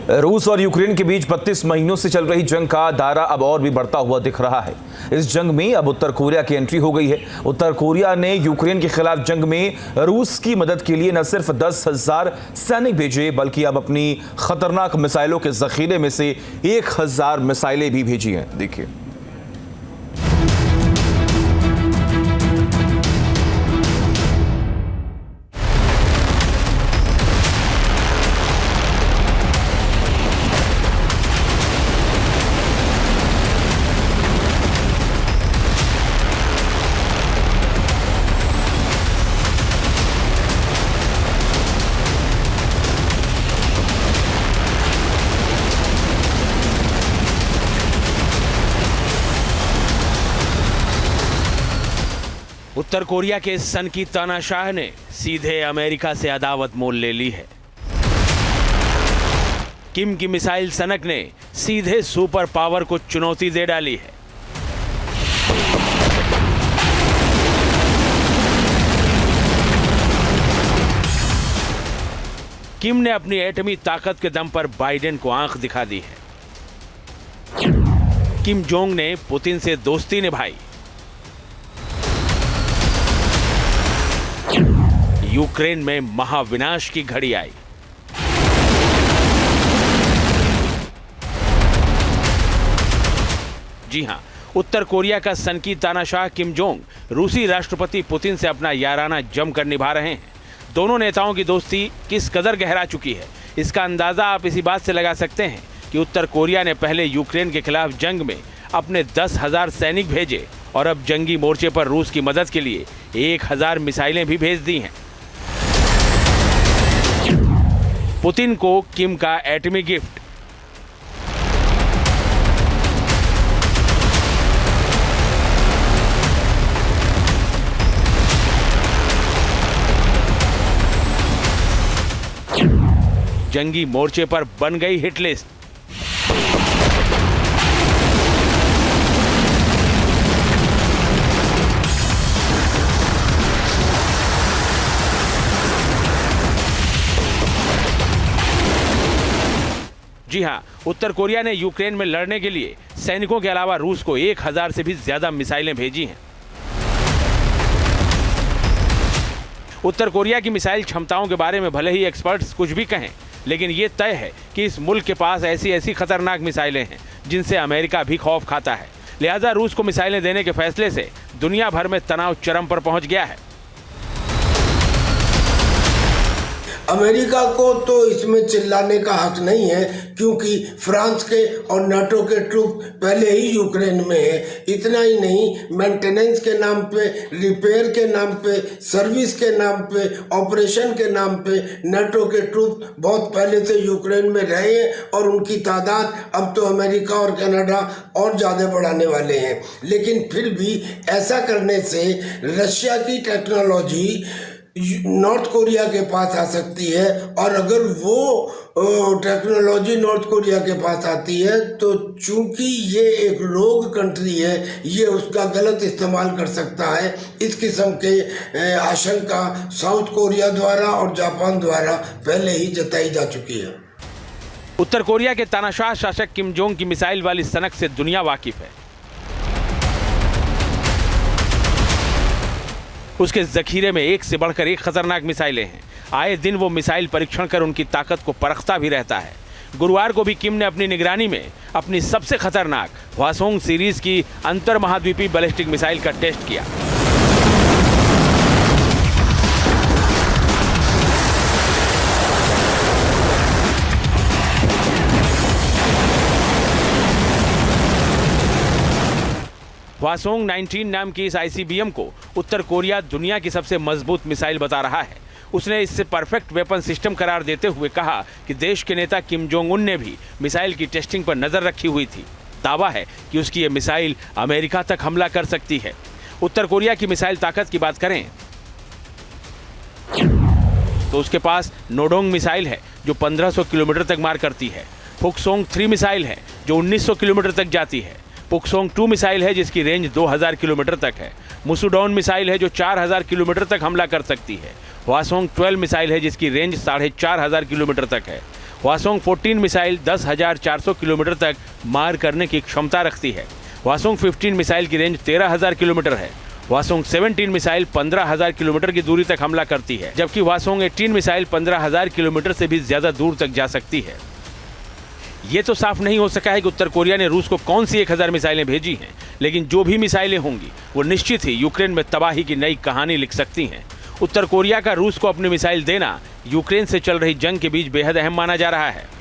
रूस और यूक्रेन के बीच 32 महीनों से चल रही जंग का दायरा अब और भी बढ़ता हुआ दिख रहा है। इस जंग में अब उत्तर कोरिया की एंट्री हो गई है। उत्तर कोरिया ने यूक्रेन के खिलाफ जंग में रूस की मदद के लिए न सिर्फ 10,000 सैनिक भेजे, बल्कि अब अपनी खतरनाक मिसाइलों के जखीरे में से 1,000 मिसाइलें भी भेजी हैं। देखिए, उत्तर कोरिया के सन की तानाशाह ने सीधे अमेरिका से अदावत मोल ले ली है। किम की मिसाइल सनक ने सीधे सुपर पावर को चुनौती दे डाली है। किम ने अपनी एटमी ताकत के दम पर बाइडेन को आंख दिखा दी है। किम जोंग ने पुतिन से दोस्ती निभाई। यूक्रेन में महाविनाश की घड़ी आई। जी हां, उत्तर कोरिया का सनकी तानाशाह किम जोंग रूसी राष्ट्रपति पुतिन से अपना याराना जमकर निभा रहे हैं। दोनों नेताओं की दोस्ती किस कदर गहरा चुकी है, इसका अंदाजा आप इसी बात से लगा सकते हैं कि उत्तर कोरिया ने पहले यूक्रेन के खिलाफ जंग में अपने 10,000 सैनिक भेजे और अब जंगी मोर्चे पर रूस की मदद के लिए 1,000 मिसाइलें भी भेज दी हैं। पुतिन को किम का एटमी गिफ्ट। जंगी मोर्चे पर बन गई हिट लिस्ट। जी हां, उत्तर कोरिया ने यूक्रेन में लड़ने के लिए सैनिकों के अलावा रूस को 1,000 से भी ज्यादा मिसाइलें भेजी हैं। उत्तर कोरिया की मिसाइल क्षमताओं के बारे में भले ही एक्सपर्ट्स कुछ भी कहें, लेकिन ये तय है कि इस मुल्क के पास ऐसी ऐसी खतरनाक मिसाइलें हैं जिनसे अमेरिका भी खौफ खाता है। लिहाजा रूस को मिसाइलें देने के फैसले से दुनिया भर में तनाव चरम पर पहुंच गया है। अमेरिका को तो इसमें चिल्लाने का हक नहीं है, क्योंकि फ्रांस के और नाटो के ट्रूप पहले ही यूक्रेन में है। इतना ही नहीं, मेंटेनेंस के नाम पे, रिपेयर के नाम पे, सर्विस के नाम पे, ऑपरेशन के नाम पे नाटो के ट्रूप बहुत पहले से यूक्रेन में रहे हैं और उनकी तादाद अब तो अमेरिका और कनाडा और ज़्यादा बढ़ाने वाले हैं। लेकिन फिर भी ऐसा करने से रशिया की टेक्नोलॉजी नॉर्थ कोरिया के पास आ सकती है, और अगर वो टेक्नोलॉजी नॉर्थ कोरिया के पास आती है तो चूंकि ये एक रोग कंट्री है, ये उसका गलत इस्तेमाल कर सकता है। इस किस्म के आशंका साउथ कोरिया द्वारा और जापान द्वारा पहले ही जताई जा चुकी है। उत्तर कोरिया के तानाशाह शासक किम जोंग की मिसाइल वाली सनक से दुनिया वाकिफ है। उसके जखीरे में एक से बढ़कर एक खतरनाक मिसाइलें हैं। आए दिन वो मिसाइल परीक्षण कर उनकी ताकत को परखता भी रहता है। गुरुवार को भी किम ने अपनी निगरानी में अपनी सबसे खतरनाक हवासोंग सीरीज की अंतर महाद्वीपीय बैलिस्टिक मिसाइल का टेस्ट किया। हवासोंग 19 नाम की इस आईसीबीएम को उत्तर कोरिया दुनिया की सबसे मजबूत मिसाइल बता रहा है। उसने इससे परफेक्ट वेपन सिस्टम करार देते हुए कहा कि देश के नेता किम जोंग उन ने भी मिसाइल की टेस्टिंग पर नजर रखी हुई थी। दावा है कि उसकी ये मिसाइल अमेरिका तक हमला कर सकती है। उत्तर कोरिया की मिसाइल ताकत की बात करें तो उसके पास नोडोंग मिसाइल है जो 1500 किलोमीटर तक मार करती है। फुकसोंग 3 मिसाइल है जो 1900 किलोमीटर तक जाती है। पुकसोंग 2 मिसाइल है जिसकी रेंज 2000 किलोमीटर तक है। मुसुडॉन मिसाइल है जो 4000 किलोमीटर तक हमला कर सकती है। हवासोंग 12 मिसाइल है जिसकी रेंज 4500 किलोमीटर तक है। हवासोंग 14 मिसाइल 10,400 किलोमीटर तक मार करने की क्षमता रखती है। हवासोंग 15 मिसाइल की रेंज 13,000 किलोमीटर है। हवासोंग 17 मिसाइल 15,000 किलोमीटर की दूरी तक हमला करती है, जबकि हवासोंग 18 मिसाइल 15,000 किलोमीटर से भी ज्यादा दूर तक जा सकती है। ये तो साफ नहीं हो सका है कि उत्तर कोरिया ने रूस को कौन सी 1,000 मिसाइलें भेजी हैं, लेकिन जो भी मिसाइलें होंगी वो निश्चित ही यूक्रेन में तबाही की नई कहानी लिख सकती हैं। उत्तर कोरिया का रूस को अपनी मिसाइल देना यूक्रेन से चल रही जंग के बीच बेहद अहम माना जा रहा है।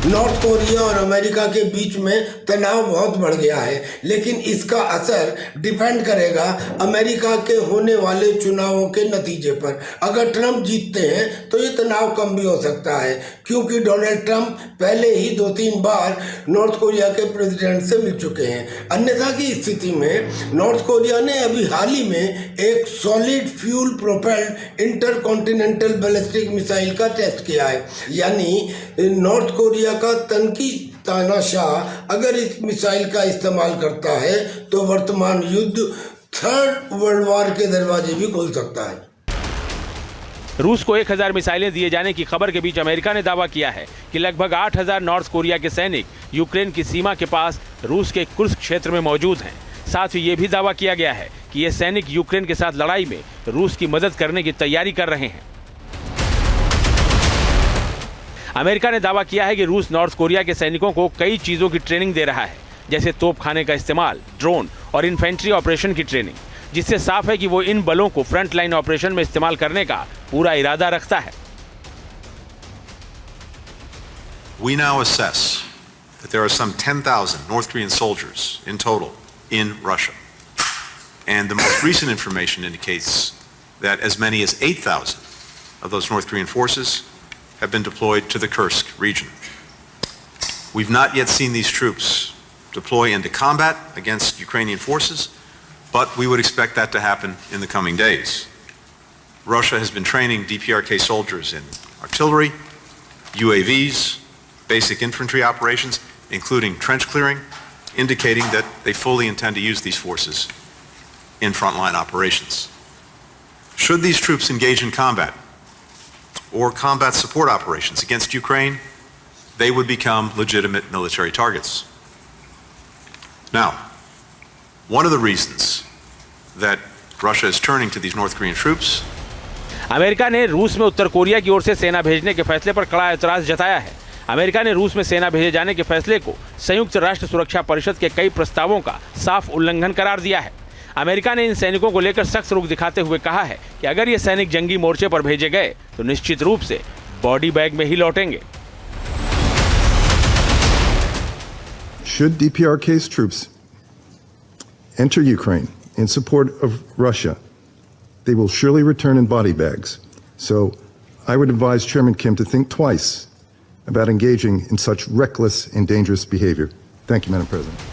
नॉर्थ कोरिया और अमेरिका के बीच में तनाव बहुत बढ़ गया है, लेकिन इसका असर डिपेंड करेगा अमेरिका के होने वाले चुनावों के नतीजे पर। अगर ट्रंप जीतते हैं तो ये तनाव कम भी हो सकता है, क्योंकि डोनाल्ड ट्रंप पहले ही 2-3 बार नॉर्थ कोरिया के प्रेसिडेंट से मिल चुके हैं। अन्यथा की स्थिति में नॉर्थ कोरिया ने अभी हाल ही में एक solid fuel propelled intercontinental ballistic missile का टेस्ट किया है। यानी नॉर्थ कोरिया का तनकी तानाशाह अगर इस मिसाइल का इस्तेमाल करता है तो वर्तमान युद्ध थर्ड वर्ल्ड वॉर के दरवाजे भी खोल सकता है। रूस को 1,000 मिसाइलें दिए जाने की खबर के बीच अमेरिका ने दावा किया है कि लगभग 8,000 नॉर्थ कोरिया के सैनिक यूक्रेन की सीमा के पास रूस के कुर्स्क क्षेत्र में मौजूद हैं। साथ ही ये भी दावा किया गया है कि ये सैनिक यूक्रेन के साथ लड़ाई में रूस की मदद करने की तैयारी कर रहे हैं। अमेरिका ने दावा किया है कि रूस नॉर्थ कोरिया के सैनिकों को कई चीजों की ट्रेनिंग दे रहा है, जैसे तोपखाने का इस्तेमाल, ड्रोन और इन्फेंट्री ऑपरेशन की ट्रेनिंग, जिससे साफ है कि वो इन बलों को फ्रंट लाइन ऑपरेशन में इस्तेमाल करने का पूरा इरादा रखता है। We now assess that there are some 10,000 North Korean soldiers in total in Russia. And the most recent information indicates that as many as 8,000 of those North Korean forces have been deployed to the Kursk region. We've not yet seen these troops deploy into combat against Ukrainian forces, but we would expect that to happen in the coming days. Russia has been training DPRK soldiers in artillery, UAVs, basic infantry operations, including trench clearing, indicating that they fully intend to use these forces in frontline operations. Should these troops engage in combat or combat support operations against Ukraine, they would become legitimate military targets. Now, one of the reasons that Russia is turning to these North Korean troops. America ने रूस में उत्तर Korea की ओर से सेना भेजने के फैसले पर कड़ा ऐतराज जताया है। अमेरिका ने रूस में सेना भेजे जाने के फैसले को संयुक्त राष्ट्र सुरक्षा परिषद के कई प्रस्तावों का साफ उल्लंघन करार दिया है। अमेरिका ने इन सैनिकों को लेकर सख्त रुख दिखाते हुए कहा है कि अगर ये सैनिक जंगी मोर्चे पर भेजे गए तो निश्चित रूप से बॉडी बैग में ही लौटेंगे। Should DPRK's troops enter Ukraine in support of Russia, they will surely return in body bags. So I would advise Chairman Kim to think twice about engaging in such reckless and dangerous behavior. Thank you, Madam President.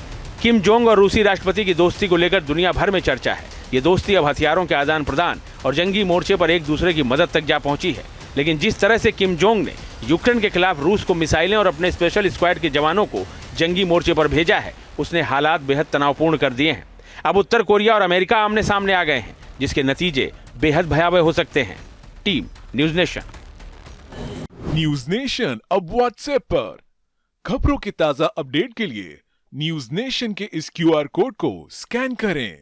Kim Jong और रूसी राष्ट्रपति की दोस्ती को लेकर दुनिया भर में चर्चा है। ये दोस्ती अब हथियारों के आदान प्रदान और जंगी मोर्चे पर एक दूसरे की मदद तक जा पहुंची है। लेकिन जिस तरह से किम जोंग ने यूक्रेन के खिलाफ रूस को मिसाइलें और अपने स्पेशल स्क्वाड के जवानों को जंगी मोर्चे पर भेजा है, उसने हालात बेहद तनावपूर्ण कर दिए हैं। अब उत्तर कोरिया और अमेरिका आमने सामने आ गए हैं, जिसके नतीजे बेहद भयावह हो सकते हैं। Team news nation. News nation अब व्हाट्सएप पर खबरों की ताजा अपडेट के लिए न्यूज नेशन के इस QR कोड को स्कैन करें।